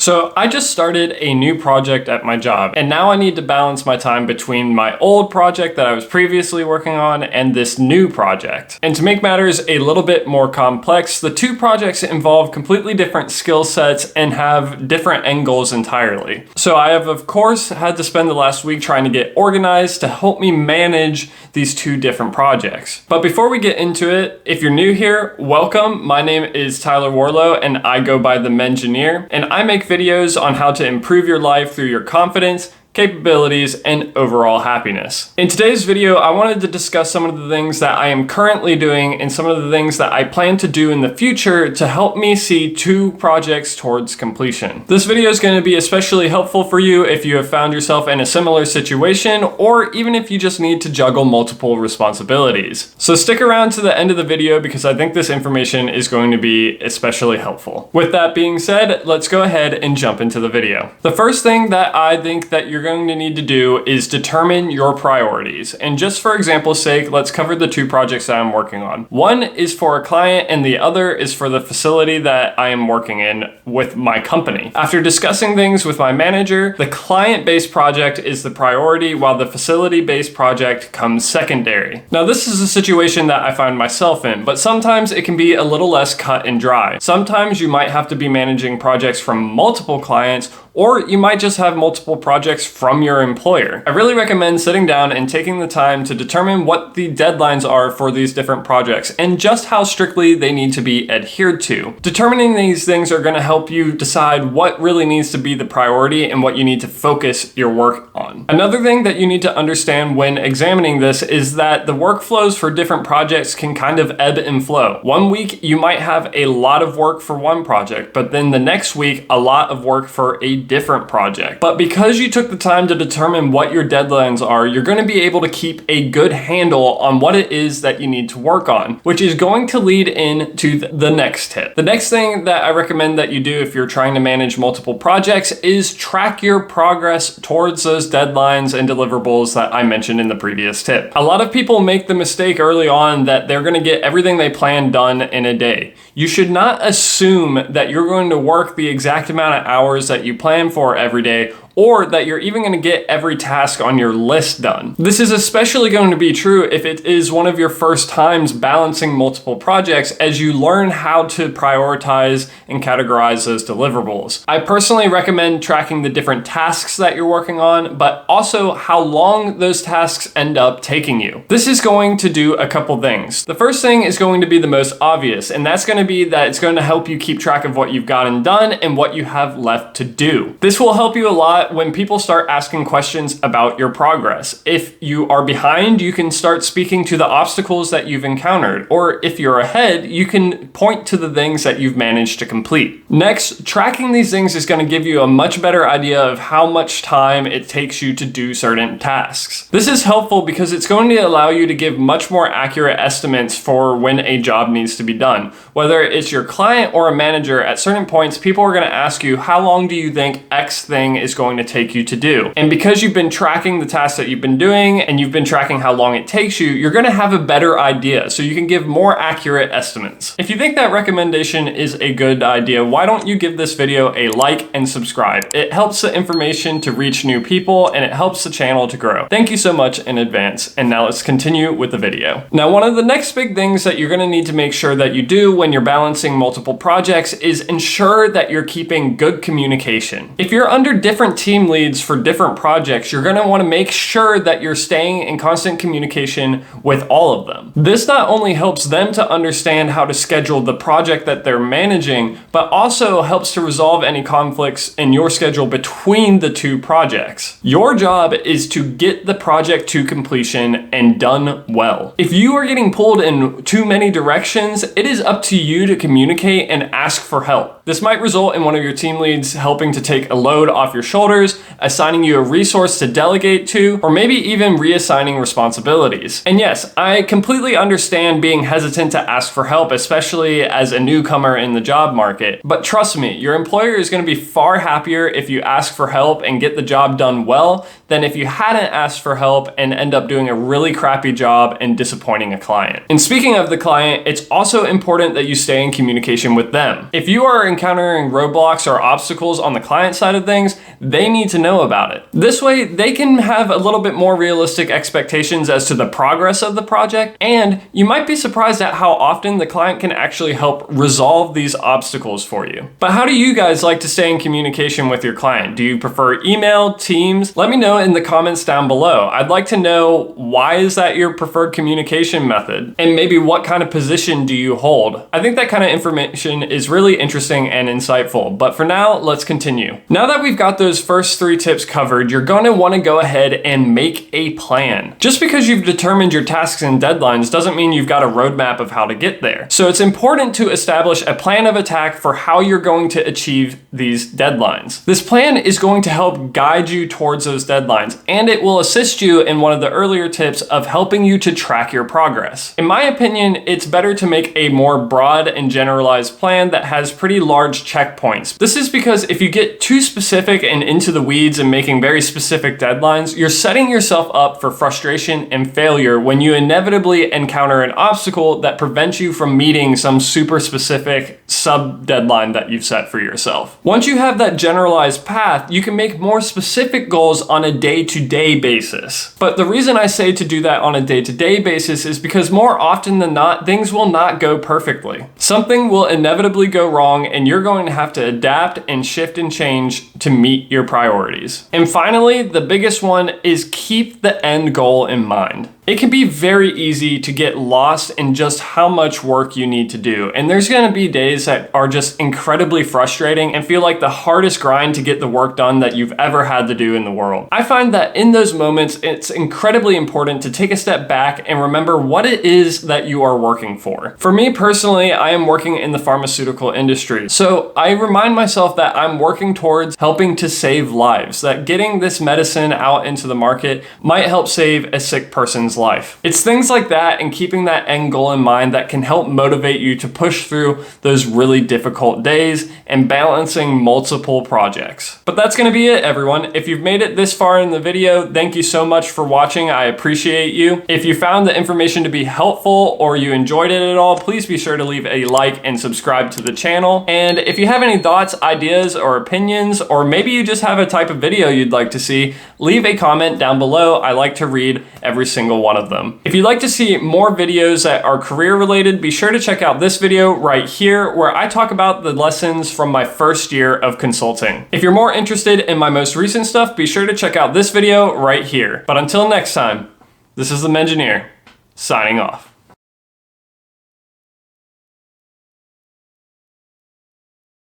So I just started a new project at my job, and now I need to balance my time between my old project that I was previously working on and this new project. And to make matters a little bit more complex, the two projects involve completely different skill sets and have different end goals entirely. So I have, of course, had to spend the last week trying to get organized to help me manage these two different projects. But before we get into it, if you're new here, welcome. My name is Tyler Warlow and I go by the Mengineer, and I make videos on how to improve your life through your confidence, capabilities, and overall happiness. In today's video, I wanted to discuss some of the things that I am currently doing and some of the things that I plan to do in the future to help me see two projects towards completion. This video is going to be especially helpful for you if you have found yourself in a similar situation, or even if you just need to juggle multiple responsibilities. So stick around to the end of the video because I think this information is going to be especially helpful. With that being said, let's go ahead and jump into the video. The first thing that I think that you're going to need to do is determine your priorities. And just for example's sake, let's cover the two projects that I'm working on. One is for a client and the other is for the facility that I am working in with my company. After discussing things with my manager, the client-based project is the priority while the facility-based project comes secondary. Now, this is a situation that I find myself in, but sometimes it can be a little less cut and dry. Sometimes you might have to be managing projects from multiple clients, or you might just have multiple projects from your employer. I really recommend sitting down and taking the time to determine what the deadlines are for these different projects and just how strictly they need to be adhered to. Determining these things are going to help you decide what really needs to be the priority and what you need to focus your work on. Another thing that you need to understand when examining this is that the workflows for different projects can kind of ebb and flow. One week you might have a lot of work for one project, but then the next week a lot of work for a different project. But because you took the time to determine what your deadlines are, you're going to be able to keep a good handle on what it is that you need to work on, which is going to lead into the next tip. The next thing that I recommend that you do if you're trying to manage multiple projects is track your progress towards those deadlines and deliverables that I mentioned in the previous tip. A lot of people make the mistake early on that they're going to get everything they plan done in a day. You should not assume that you're going to work the exact amount of hours that you plan for every day, or that you're even going to get every task on your list done. This is especially going to be true if it is one of your first times balancing multiple projects as you learn how to prioritize and categorize those deliverables. I personally recommend tracking the different tasks that you're working on, but also how long those tasks end up taking you. This is going to do a couple things. The first thing is going to be the most obvious, and that's going to be that it's going to help you keep track of what you've gotten done and what you have left to do. This will help you a lot when people start asking questions about your progress. If you are behind, you can start speaking to the obstacles that you've encountered, or if you're ahead, you can point to the things that you've managed to complete. Next, tracking these things is going to give you a much better idea of how much time it takes you to do certain tasks. This is helpful because it's going to allow you to give much more accurate estimates for when a job needs to be done. Whether it's your client or a manager, at certain points, people are going to ask you, how long do you think X thing is going to take you to do? And because you've been tracking the tasks that you've been doing and you've been tracking how long it takes you, you're going to have a better idea so you can give more accurate estimates. If you think that recommendation is a good idea, why don't you give this video a like and subscribe? It helps the information to reach new people and it helps the channel to grow. Thank you so much in advance. And now let's continue with the video. Now, one of the next big things that you're going to need to make sure that you do when you're balancing multiple projects is ensure that you're keeping good communication. If you're under different team leads for different projects, you're going to want to make sure that you're staying in constant communication with all of them. This not only helps them to understand how to schedule the project that they're managing, but also helps to resolve any conflicts in your schedule between the two projects. Your job is to get the project to completion and done well. If you are getting pulled in too many directions, it is up to you to communicate and ask for help. This might result in one of your team leads helping to take a load off your shoulders, assigning you a resource to delegate to, or maybe even reassigning responsibilities. And yes, I completely understand being hesitant to ask for help, especially as a newcomer in the job market. But trust me, your employer is going to be far happier if you ask for help and get the job done well than if you hadn't asked for help and end up doing a really crappy job and disappointing a client. And speaking of the client, it's also important that you stay in communication with them. If you are in encountering roadblocks or obstacles on the client side of things, they need to know about it. This way, they can have a little bit more realistic expectations as to the progress of the project, and you might be surprised at how often the client can actually help resolve these obstacles for you. But how do you guys like to stay in communication with your client? Do you prefer email, Teams? Let me know in the comments down below. I'd like to know, why is that your preferred communication method? And maybe what kind of position do you hold? I think that kind of information is really interesting and insightful. But for now, let's continue. Now that we've got those first 3 tips covered, you're going to want to go ahead and make a plan. Just because you've determined your tasks and deadlines doesn't mean you've got a roadmap of how to get there. So it's important to establish a plan of attack for how you're going to achieve these deadlines. This plan is going to help guide you towards those deadlines, and it will assist you in one of the earlier tips of helping you to track your progress. In my opinion, it's better to make a more broad and generalized plan that has pretty large checkpoints. This is because if you get too specific and into the weeds and making very specific deadlines, you're setting yourself up for frustration and failure when you inevitably encounter an obstacle that prevents you from meeting some super specific sub deadline that you've set for yourself. Once you have that generalized path, you can make more specific goals on a day-to-day basis. But the reason I say to do that on a day-to-day basis is because more often than not, things will not go perfectly. Something will inevitably go wrong, and you're going to have to adapt and shift and change to meet your priorities. And finally, the biggest one is keep the end goal in mind. It can be very easy to get lost in just how much work you need to do. And there's gonna be days that are just incredibly frustrating and feel like the hardest grind to get the work done that you've ever had to do in the world. I find that in those moments, it's incredibly important to take a step back and remember what it is that you are working for. For me personally, I am working in the pharmaceutical industry. So I remind myself that I'm working towards helping to save lives, that getting this medicine out into the market might help save a sick person's life. It's things like that and keeping that end goal in mind that can help motivate you to push through those really difficult days and balancing multiple projects. But that's going to be it, everyone. If you've made it this far in the video, thank you so much for watching. I appreciate you. If you found the information to be helpful or you enjoyed it at all, please be sure to leave a like and subscribe to the channel. And if you have any thoughts, ideas, or opinions, or maybe you just have a type of video you'd like to see, leave a comment down below. I like to read every single one of them. If you'd like to see more videos that are career related, be sure to check out this video right here where I talk about the lessons from my first year of consulting. If you're more interested in my most recent stuff, be sure to check out this video right here. But until next time, this is the Mengineer, signing off.